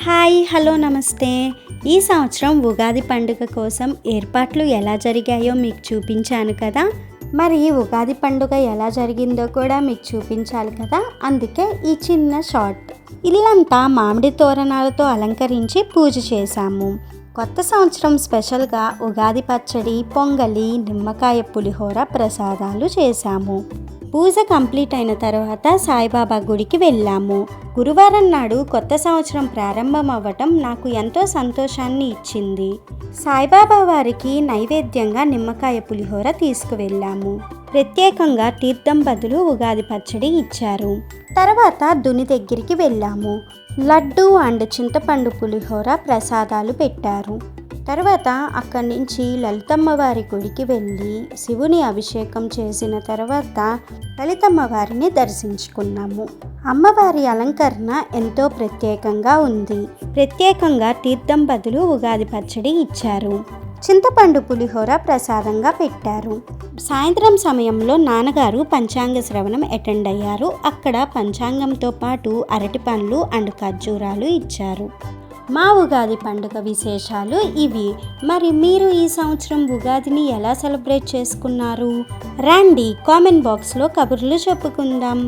Hi hello నమస్తే. ఈ సంవత్సరం ఉగాది పండుగ కోసం ఏర్పాట్లు ఎలా జరిగాయో మీకు చూపించాను కదా. మరి ఉగాది పండుగ ఎలా జరిగిందో కూడా మీకు చూపించాలి కదా, అందుకే ఈ చిన్న షార్ట్. ఇల్లంతా మామిడి తోరణాలతో అలంకరించి పూజ చేశాము. కొత్త సంవత్సరం స్పెషల్గా ఉగాది పచ్చడి, పొంగలి, నిమ్మకాయ పులిహోర ప్రసాదాలు చేశాము. పూజ కంప్లీట్ అయిన తర్వాత సాయిబాబా గుడికి వెళ్ళాము. గురువారం నాడు కొత్త సంవత్సరం ప్రారంభం అవ్వటం నాకు ఎంతో సంతోషాన్ని ఇచ్చింది. సాయిబాబా వారికి నైవేద్యంగా నిమ్మకాయ పులిహోర తీసుకువెళ్ళాము. ప్రత్యేకంగా తీర్థం బదులు ఉగాది పచ్చడి ఇచ్చారు. తర్వాత దుని దగ్గరికి వెళ్ళాము. లడ్డు అండ్ చింతపండు పులిహోర ప్రసాదాలు పెట్టారు. తర్వాత అక్కడి నుంచి లలితమ్మ వారి గుడికి వెళ్ళి శివుని అభిషేకం చేసిన తర్వాత లలితమ్మ వారిని దర్శించుకున్నాము. అమ్మవారి అలంకరణ ఎంతో ప్రత్యేకంగా ఉంది. ప్రత్యేకంగా తీర్థం బదులు ఉగాది పచ్చడి ఇచ్చారు. చింతపండు పులిహోర ప్రసాదంగా పెట్టారు. సాయంత్రం సమయంలో నాన్నగారు పంచాంగ శ్రవణం అటెండ్ అయ్యారు. అక్కడ పంచాంగంతో పాటు అరటి పండ్లు అండ్ ఖర్జూరాలు ఇచ్చారు. మా ఉగాది పండుగ విశేషాలు ఇవి. మరి మీరు ఈ సంవత్సరం ఉగాదిని ఎలా సెలబ్రేట్ చేసుకున్నారు? రండి కామెంట్ బాక్స్లో కబుర్లు చెప్పుకుందాం.